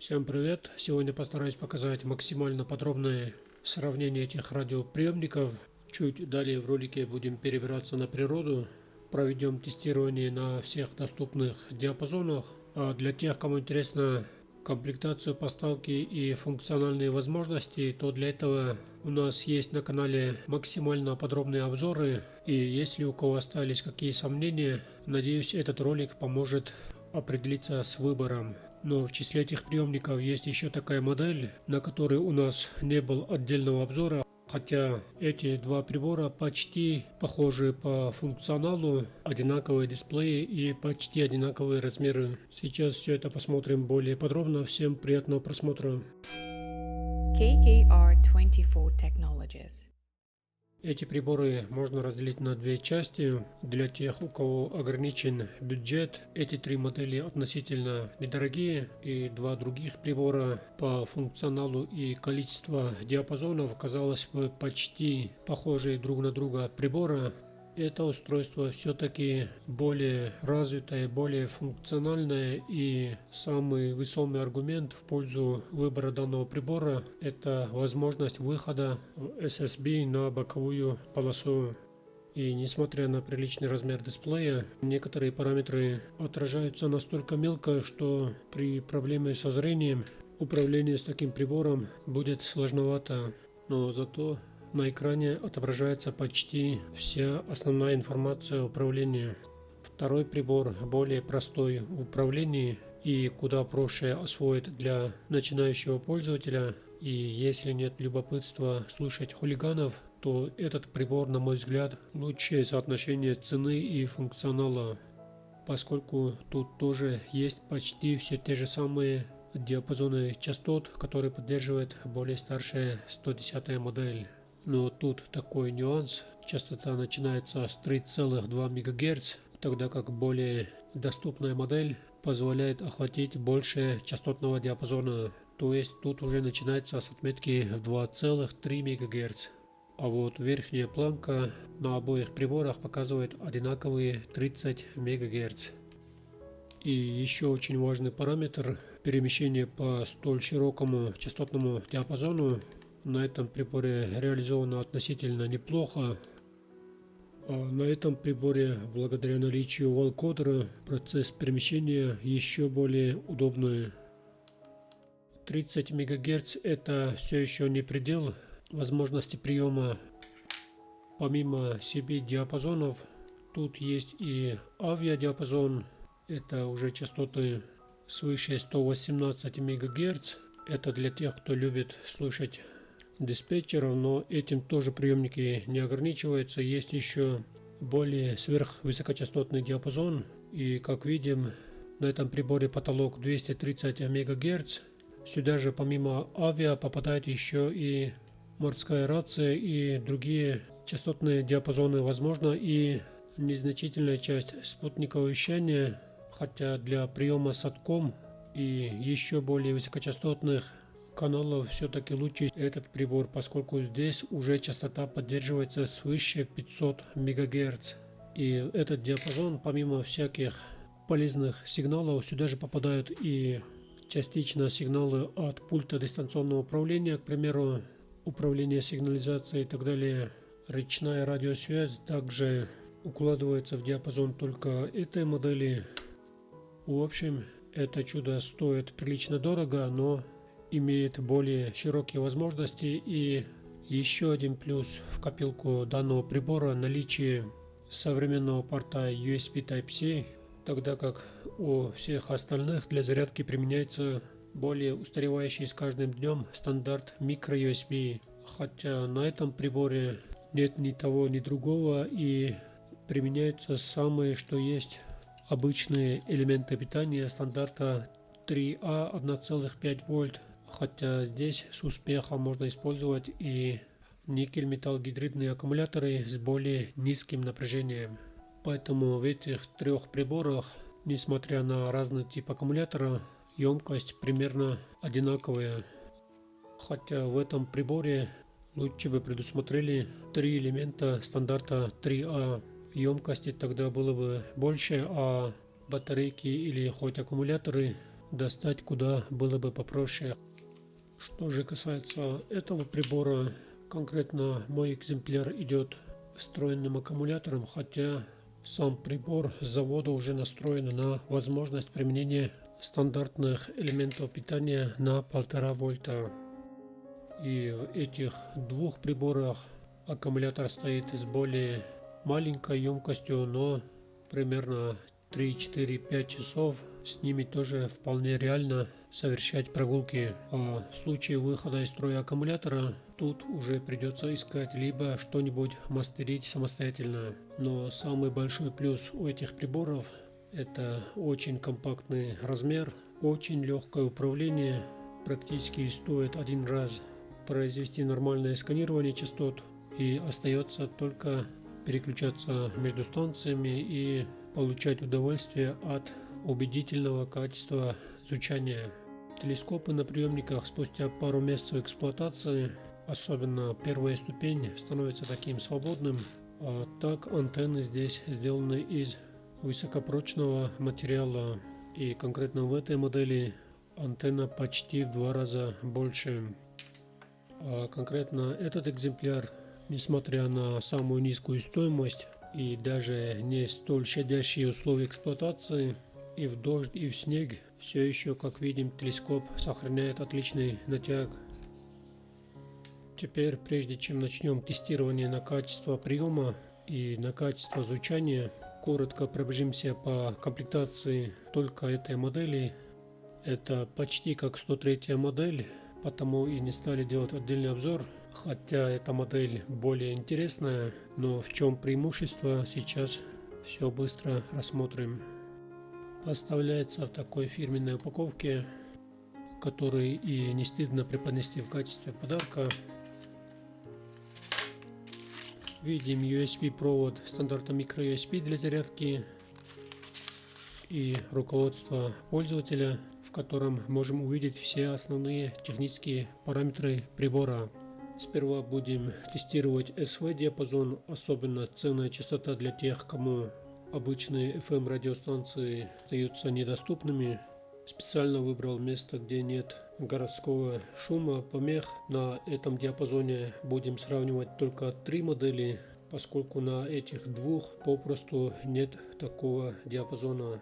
Всем привет! Сегодня постараюсь показать максимально подробное сравнение этих радиоприемников. Чуть далее в ролике будем перебираться на природу, проведем тестирование на всех доступных диапазонах. А для тех, кому интересна комплектация, поставки и функциональные возможности, то для этого у нас есть на канале максимально подробные обзоры. И если у кого остались какие сомнения, надеюсь, этот ролик поможет определиться с выбором. Но в числе этих приемников есть еще такая модель, на которой у нас не было отдельного обзора, хотя эти два прибора почти похожи по функционалу, одинаковые дисплеи и почти одинаковые размеры. Сейчас все это посмотрим более подробно. Всем приятного просмотра. KKR24 Technologies. Эти приборы можно разделить на две части. Для тех, у кого ограничен бюджет, эти три модели относительно недорогие, и два других прибора по функционалу и количеству диапазонов, казалось бы, почти похожие друг на друга прибора. Это устройство все-таки более развитое, более функциональное, и самый весомый аргумент в пользу выбора данного прибора – это возможность выхода SSB на боковую полосу. И несмотря на приличный размер дисплея, некоторые параметры отражаются настолько мелко, что при проблеме со зрением управление с таким прибором будет сложновато, но зато на экране отображается почти вся основная информация управления. Второй прибор более простой в управлении и куда проще освоить для начинающего пользователя. И если нет любопытства слушать хулиганов, то этот прибор, на мой взгляд, лучшее соотношение цены и функционала, поскольку тут тоже есть почти все те же самые диапазоны частот, которые поддерживает более старшая 110 модель. Но тут такой нюанс. Частота начинается с 3,2 МГц, тогда как более доступная модель позволяет охватить больше частотного диапазона. То есть тут уже начинается с отметки в 2,3 МГц. А вот верхняя планка на обоих приборах показывает одинаковые 30 МГц. И еще очень важный параметр перемещения по столь широкому частотному диапазону на этом приборе реализовано относительно неплохо. На этом приборе, благодаря наличию валкодера, процесс перемещения еще более удобный. 30 МГц это все еще не предел возможности приема. Помимо CB диапазонов, тут есть и авиадиапазон. Это уже частоты свыше 118 МГц. Это для тех, кто любит слушать диспетчеров, но этим тоже приемники не ограничиваются. Есть еще более сверхвысокочастотный диапазон, и как видим, на этом приборе потолок 230 МГц. Сюда же помимо авиа попадает еще и морская рация и другие частотные диапазоны, возможно, и незначительная часть спутникового вещания, хотя для приема сатком и еще более высокочастотных каналов все-таки лучше этот прибор, поскольку здесь уже частота поддерживается свыше 500 МГц. И этот диапазон, помимо всяких полезных сигналов, сюда же попадают и частично сигналы от пульта дистанционного управления, к примеру, управление сигнализацией и так далее. Речная радиосвязь также укладывается в диапазон только этой модели. В общем, это чудо стоит прилично дорого, но имеет более широкие возможности. И еще один плюс в копилку данного прибора — наличие современного порта USB Type-C, тогда как у всех остальных для зарядки применяется более устаревающий с каждым днем стандарт microUSB. Хотя на этом приборе нет ни того, ни другого, и применяются самые что есть обычные элементы питания стандарта 3А 1,5 вольт. Хотя здесь с успехом можно использовать и никель-металл-гидридные аккумуляторы с более низким напряжением. Поэтому в этих трех приборах, несмотря на разный тип аккумулятора, емкость примерно одинаковая. Хотя в этом приборе лучше бы предусмотрели три элемента стандарта 3А. Емкости тогда было бы больше, а батарейки или хоть аккумуляторы достать куда было бы попроще. Что же касается этого прибора, конкретно мой экземпляр идет встроенным аккумулятором, хотя сам прибор с завода уже настроен на возможность применения стандартных элементов питания на 1,5 вольта. И в этих двух приборах аккумулятор стоит с более маленькой емкостью, но примерно 3-4-5 часов с ними тоже вполне реально совершать прогулки. А в случае выхода из строя аккумулятора тут уже придется искать либо что-нибудь мастерить самостоятельно. Но самый большой плюс у этих приборов — это очень компактный размер, очень легкое управление. Практически стоит один раз произвести нормальное сканирование частот, и остается только переключаться между станциями и получать удовольствие от убедительного качества звучания. Телескопы на приемниках спустя пару месяцев эксплуатации, особенно первая ступень, становится таким свободным, а так антенны здесь сделаны из высокопрочного материала, и конкретно в этой модели антенна почти в 2 раза больше. А конкретно этот экземпляр, несмотря на самую низкую стоимость и даже не столь щадящие условия эксплуатации, и в дождь, и в снег, все еще, как видим, телескоп сохраняет отличный натяг. Теперь, прежде чем начнем тестирование на качество приема и на качество звучания, коротко пробежимся по комплектации только этой модели. Это почти как 103-я модель, потому и не стали делать отдельный обзор, хотя эта модель более интересная, но в чем преимущество, сейчас все быстро рассмотрим. Поставляется в такой фирменной упаковке, который и не стыдно преподнести в качестве подарка. Видим USB-провод стандарта microUSB для зарядки и руководство пользователя, в котором можем увидеть все основные технические параметры прибора. Сперва будем тестировать SV диапазон, особенно ценная частота для тех, кому обычные FM радиостанции остаются недоступными. Специально выбрал место, где нет городского шума, помех. На этом диапазоне будем сравнивать только 3 модели, поскольку на этих двух попросту нет такого диапазона.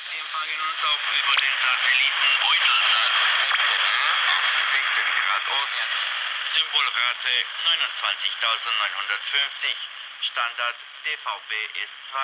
Sie empfangen uns auch über den Satelliten Eutelsat 16 auf 16 Grad Ost, Symbolrate 29950, Standard DVB-S2.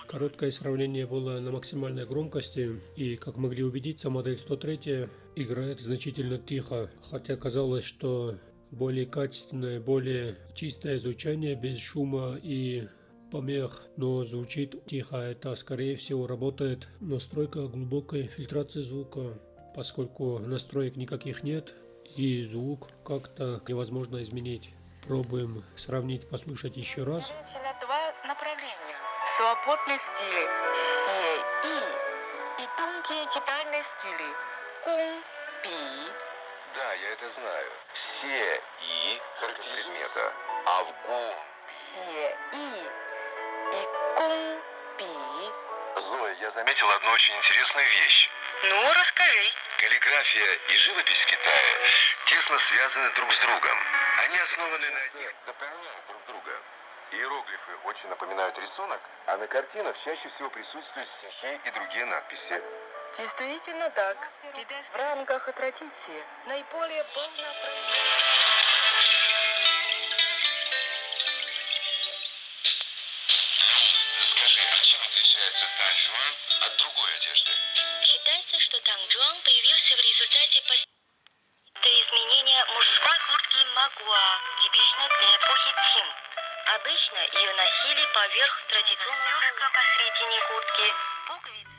Короткое сравнение было на максимальной громкости, и, как могли убедиться, модель 103 играет значительно тихо, хотя казалось, что более качественное, более чистое звучание без шума и помех, но звучит тихо. Это, скорее всего, работает настройка глубокой фильтрации звука, поскольку настроек никаких нет и звук как-то невозможно изменить. Пробуем сравнить, послушать еще раз. Два направления. Свободный стиль се и тонкие читальные стили кун, пи. Да, я это знаю. Все и характеристики предмета, а в гун. Се и кун, пи. Зоя, я заметил одну очень интересную вещь. Ну, расскажи. Каллиграфия и живопись в Китае тесно связаны друг с другом. Они основаны на одних, дополняют друг друга. Иероглифы очень напоминают рисунок, а на картинах чаще всего присутствуют стихи и другие надписи. Действительно так. В рамках традиции наиболее полно проявляется. Скажи, а чем отличается танжуан от другой одежды? Считается, что танжуан появился в результате изменения мужской куртки магуа, типичной для эпохи Цин. Обычно ее носили поверх традиционного рюшка посредине куртки.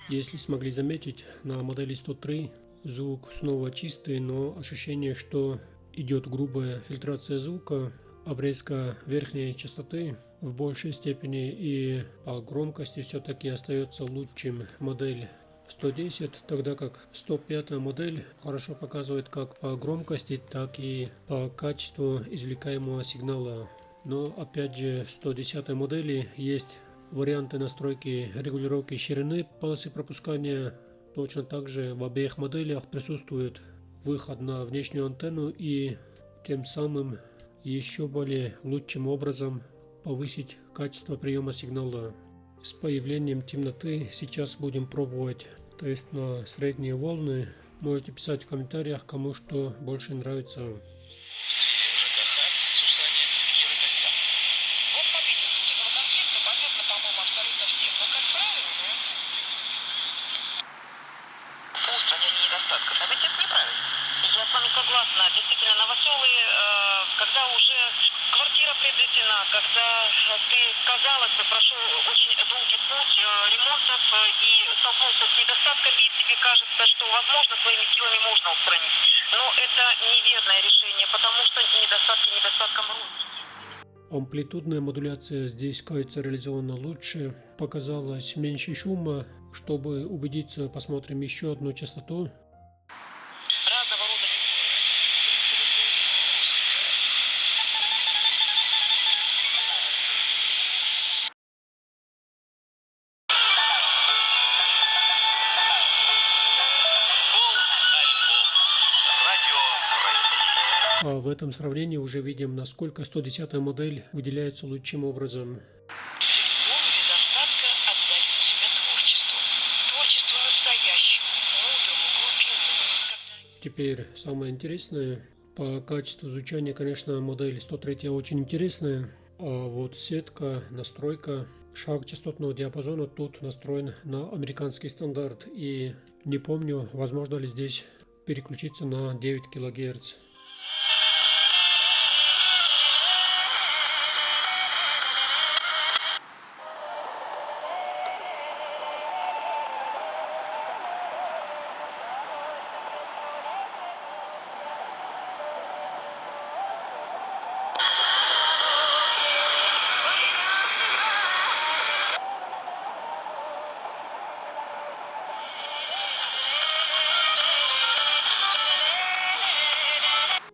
Если смогли заметить, на модели 103 звук снова чистый, но ощущение, что идет грубая фильтрация звука, обрезка верхней частоты в большей степени, и по громкости все-таки остается лучшим модель 110, тогда как 105 модель хорошо показывает как по громкости, так и по качеству извлекаемого сигнала. Но опять же в 110 модели есть варианты настройки регулировки ширины полосы пропускания. Точно так же в обеих моделях присутствует выход на внешнюю антенну, и тем самым еще более лучшим образом повысить качество приема сигнала. С появлением темноты сейчас будем пробовать тест на средние волны. Можете писать в комментариях, кому что больше нравится. Я с вами согласна. Действительно, Новоселы, когда уже квартира приобретена, когда ты, казалось бы, прошел очень долгий путь ремонтов и столкнулся с недостатками, и тебе кажется, что, возможно, своими силами можно устранить. Но это неверное решение, потому что недостатки недостатком рознь. Амплитудная модуляция здесь, кажется, реализована лучше. Показалось меньше шума. Чтобы убедиться, посмотрим еще одну частоту. Разного рода А в этом сравнении уже видим, насколько 110 модель выделяется лучшим образом. любому недостатка отдайте себя творчеству. Творчеству настоящему, мудрому, глубинному. Теперь самое интересное. По качеству звучания, конечно, модель 103 очень интересная. А вот сетка, настройка, шаг частотного диапазона тут настроен на американский стандарт. И не помню, возможно ли здесь переключиться на 9 кГц.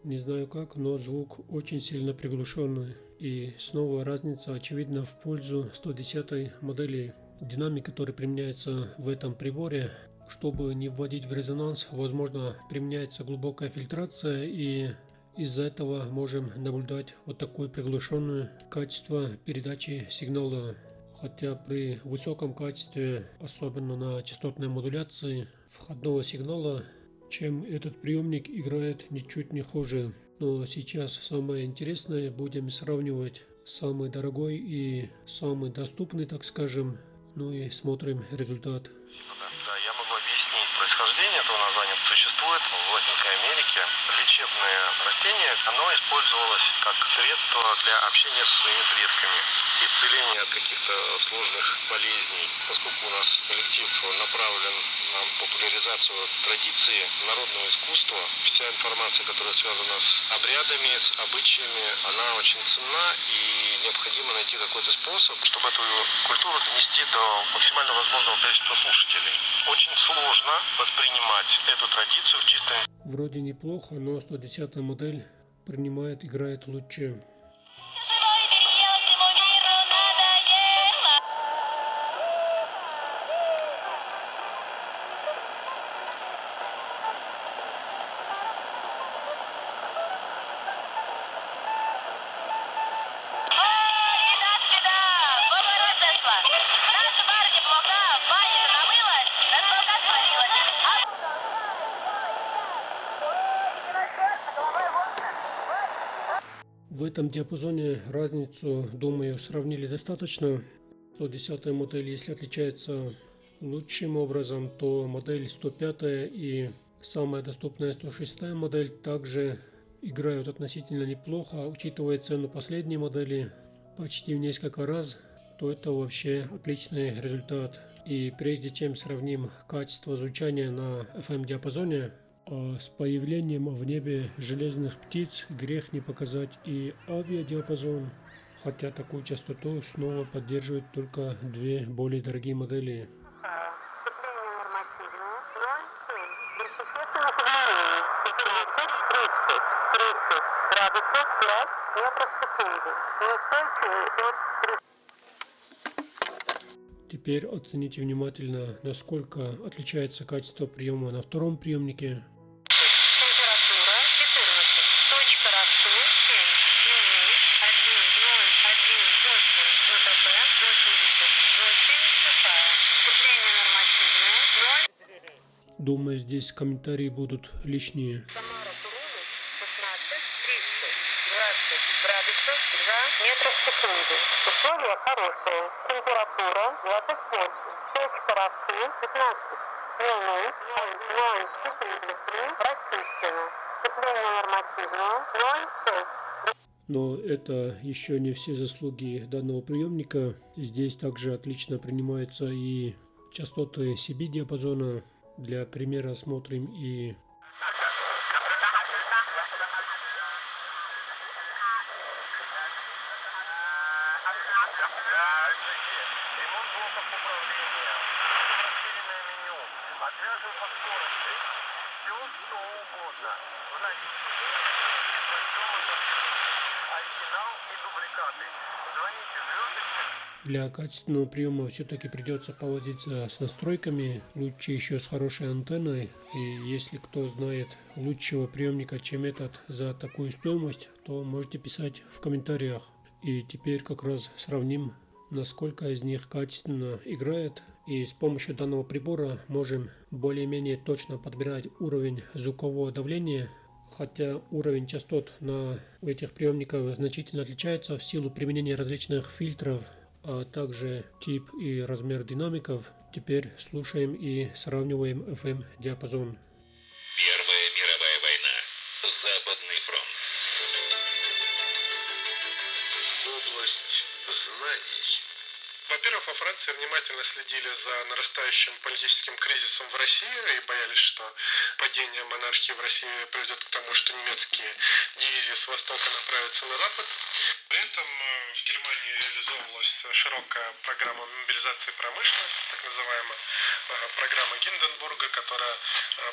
Не знаю как, но звук очень сильно приглушенный. И снова разница очевидна в пользу 110 модели. Динамик, который применяется в этом приборе, чтобы не вводить в резонанс, возможно, применяется глубокая фильтрация, и из-за этого можем наблюдать вот такое приглушенное качество передачи сигнала. Хотя при высоком качестве, особенно на частотной модуляции входного сигнала, чем этот приемник играет ничуть не хуже. Но сейчас самое интересное, будем сравнивать самый дорогой и самый доступный, так скажем. Ну и смотрим результат. Да, я могу объяснить происхождение этого названия. Существует в Латинской Америке лечебное растение. Оно использовалось как средство для общения со своими предками, исцеления от каких-то сложных болезней. Поскольку у нас коллектив направлен на популяризацию традиции народного искусства, вся информация, которая связана с обрядами, с обычаями, она очень ценна, и необходимо найти какой-то способ, чтобы эту культуру донести до максимально возможного количества слушателей. Очень сложно воспринимать эту традицию в чистом... Вроде неплохо, но 110 модель принимает, играет лучше. В этом диапазоне разницу, думаю, сравнили достаточно. 110 модель, если отличается лучшим образом, то модель 105 и самая доступная 106 модель также играют относительно неплохо. Учитывая цену последней модели почти в несколько раз, то это вообще отличный результат. И прежде чем сравним качество звучания на FM диапазоне, А с появлением в небе железных птиц грех не показать и авиадиапазон, хотя такую частоту снова поддерживают только две более дорогие модели. Сцепление нормативное 0,7. Естественных изменений. Температура 30 градусов 5 метров в секунду. Несущие от Теперь оцените внимательно, насколько отличается качество приема на втором приемнике. температура 14. Точка Ростов 7. Юней 1,018 ВТП 88 сухая. Сцепление нормативное 0. Думаю, здесь комментарии будут лишние. Самара Турович 16 30 20 градусов за метров в секунду. Условия хорошие. Температура 28. Точка Ростов 15. Юней 0,043 расчищено. Сцепление нормативное 0,6. Но это еще не все заслуги данного приемника. Здесь также отлично принимаются и частоты CB-диапазона. Для примера смотрим и Ремонт блоков управления, расширенное меню, отвязывай по скорости, все что угодно. В наличии оригинал и дубликаты. Звоните звездочка. для качественного приема все-таки придется повозиться с настройками, лучше еще с хорошей антенной. И если кто знает лучшего приемника, чем этот за такую стоимость, то можете писать в комментариях. И теперь как раз сравним, насколько из них качественно играет. И с помощью данного прибора можем более-менее точно подбирать уровень звукового давления. Хотя уровень частот у этих приемников значительно отличается в силу применения различных фильтров, а также тип и размер динамиков. Теперь слушаем и сравниваем FM-диапазон. Первая мировая война. Западный фронт. Область знаний. Во-первых, во Франции внимательно следили за нарастающим политическим кризисом в России и боялись, что падение монархии в России приведет к тому, что немецкие дивизии с востока направятся на запад. При этом в Германии реализовывалась широкая программа мобилизации промышленности, так называемая программа Гинденбурга, которая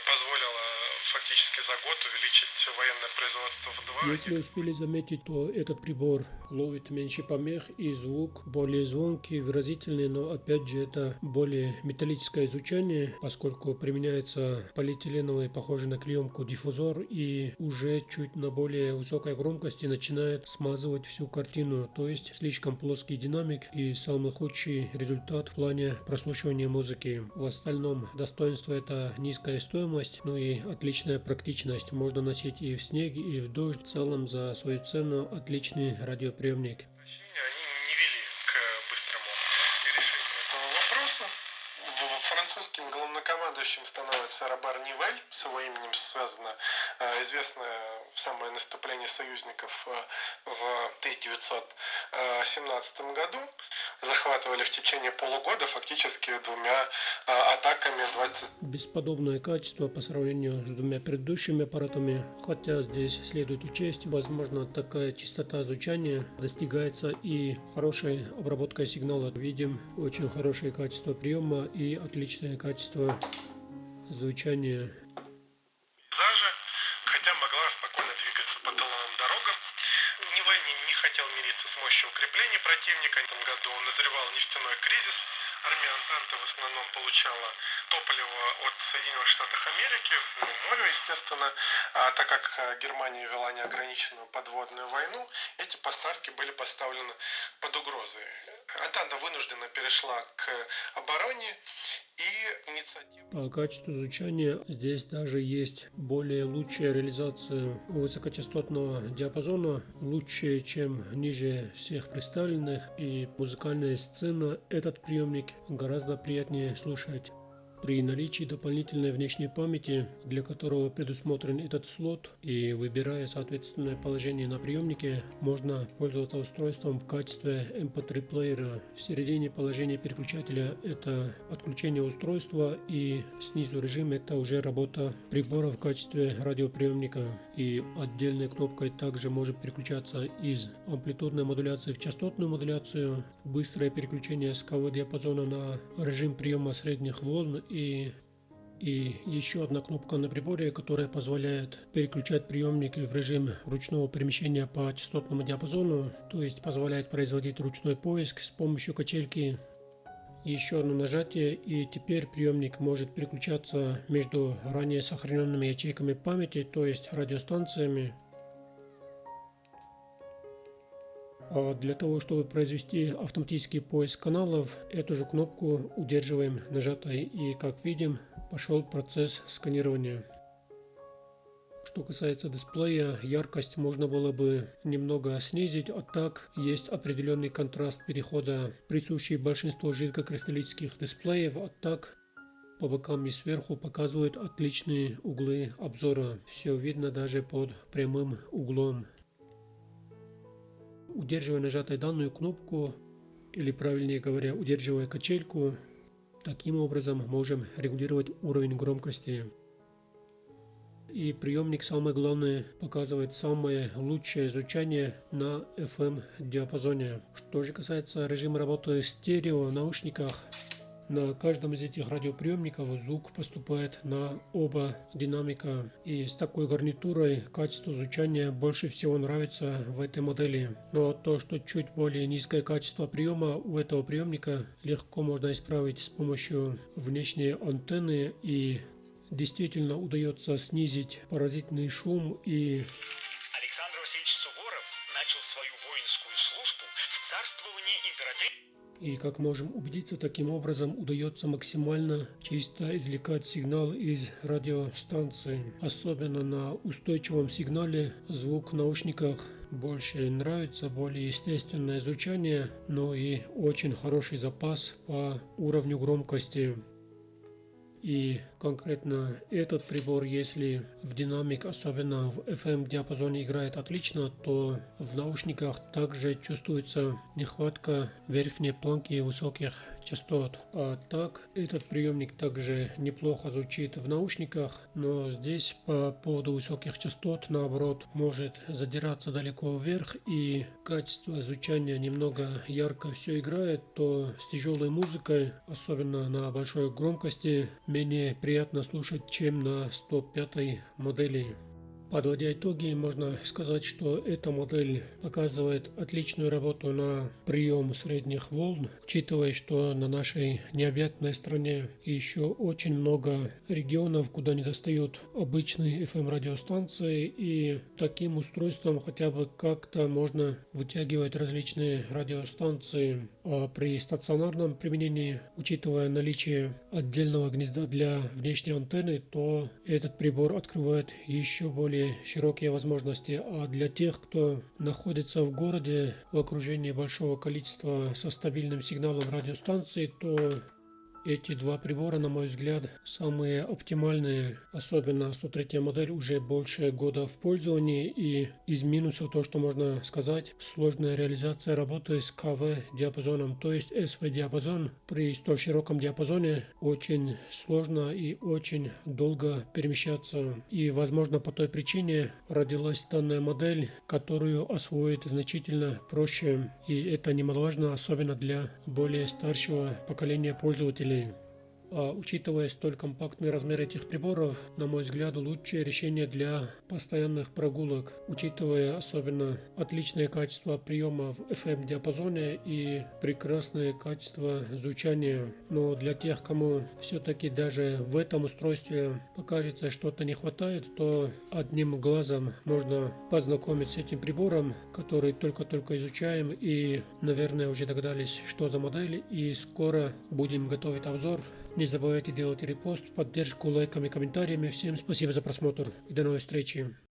позволила фактически за год увеличить военное производство вдвое. Если успели заметить, то этот прибор ловит меньше помех и звук более звонкий, выразительный, но опять же это более металлическое звучание, поскольку применяется полиэтиленовый, похожий на клеенку диффузор, и уже чуть на более высокой громкости начинает смазывать всю картину, то есть слишком плоский динамик и самый худший результат в плане прослушивания музыки. В остальном достоинство это низкая стоимость, ну и отличная практичность. Можно носить и в снег, и в дождь. В целом за свою цену отличный радиоприемник. Они не вели к быстрому решению этого вопроса. Французским главнокомандующим становится Робер Нивель. С его именем связано известное самое наступление союзников в 1917 году. Захватывали в течение полугода фактически двумя атаками 20. Бесподобное качество по сравнению с двумя предыдущими аппаратами, хотя здесь следует учесть, возможно, такая частота звучания достигается и хорошей обработкой сигнала. Видим очень хорошее качество приема и отличное качество звучания. Пейзажа, хотя могла спокойно двигаться по тыловым дорогам. Нивель не хотел мириться с мощью укреплений противника. В этом году назревал нефтяной кризис. Армия Антанты в основном получала топливо от Соединенных Штатов Америки, морю, естественно. А так как Германия вела неограниченную подводную войну, эти поставки были поставлены под угрозой. Антанта вынуждена перешла к обороне, и инициатива... По качеству звучания здесь даже есть более лучшая реализация высокочастотного диапазона, лучше, чем ниже всех представленных, и музыкальная сцена этот приемник гораздо приятнее слушать. При наличии дополнительной внешней памяти, для которого предусмотрен этот слот, и выбирая соответственное положение на приемнике, можно пользоваться устройством в качестве MP3 плеера. В середине положения переключателя это отключение устройства, и снизу режим это уже работа прибора в качестве радиоприемника. И отдельной кнопкой также может переключаться из амплитудной модуляции в частотную модуляцию, быстрое переключение с КВ диапазона на режим приема средних волн и еще одна кнопка на приборе, которая позволяет переключать приемники в режим ручного перемещения по частотному диапазону, то есть позволяет производить ручной поиск с помощью качельки. Еще одно нажатие, и теперь приемник может переключаться между ранее сохраненными ячейками памяти, то есть радиостанциями. А для того, чтобы произвести автоматический поиск каналов, эту же кнопку удерживаем нажатой, и как видим, пошел процесс сканирования. Что касается дисплея, яркость можно было бы немного снизить, а так есть определенный контраст перехода, присущий большинству жидкокристаллических дисплеев, а так по бокам и сверху показывают отличные углы обзора. Все видно даже под прямым углом. Удерживая нажатой данную кнопку, или правильнее говоря, удерживая качельку, таким образом можем регулировать уровень громкости. И приемник, самое главное, показывает самое лучшее звучание на FM диапазоне. Что же касается режима работы стерео в наушниках, на каждом из этих радиоприемников звук поступает на оба динамика, и с такой гарнитурой качество звучания больше всего нравится в этой модели. Но то, что чуть более низкое качество приема у этого приемника, легко можно исправить с помощью внешней антенны, и действительно удается снизить паразитный шум. И Александр Васильевич Суворов начал свою воинскую службу в царствовании императрицы. И как можем убедиться, таким образом удается максимально чисто извлекать сигнал из радиостанции. Особенно на устойчивом сигнале звук в наушниках больше нравится, более естественное звучание, но и очень хороший запас по уровню громкости. И конкретно этот прибор, если в динамик, особенно в FM диапазоне, играет отлично, то в наушниках также чувствуется нехватка верхней планки высоких частот. А так, этот приемник также неплохо звучит в наушниках, но здесь по поводу высоких частот, наоборот, может задираться далеко вверх, и качество звучания немного ярко все играет, то с тяжелой музыкой, особенно на большой громкости, менее приятно слушать, чем на 105 модели. Подводя итоги, можно сказать, что эта модель показывает отличную работу на прием средних волн, учитывая, что на нашей необъятной стране еще очень много регионов, куда не достают обычные FM радиостанции, и таким устройством хотя бы как-то можно вытягивать различные радиостанции. А при стационарном применении, учитывая наличие отдельного гнезда для внешней антенны, то этот прибор открывает еще более широкие возможности. А для тех, кто находится в городе в окружении большого количества со стабильным сигналом радиостанций, то эти два прибора, на мой взгляд, самые оптимальные. Особенно 103 модель уже больше года в пользовании, и из минусов то, что можно сказать, сложная реализация работы с КВ диапазоном, то есть СВ диапазон при столь широком диапазоне очень сложно и очень долго перемещаться. И возможно по той причине родилась данная модель, которую освоить значительно проще, и это немаловажно, особенно для более старшего поколения пользователей. А учитывая столь компактный размер этих приборов, на мой взгляд, лучшее решение для постоянных прогулок, учитывая особенно отличное качество приема в FM диапазоне и прекрасное качество звучания. Но для тех, кому все-таки даже в этом устройстве покажется что-то не хватает, то одним глазом можно познакомиться с этим прибором, который только-только изучаем, и, наверное, уже догадались, что за модель, и скоро будем готовить обзор. Не забывайте делать репост, поддержку лайками, комментариями. Всем спасибо за просмотр и до новой встречи.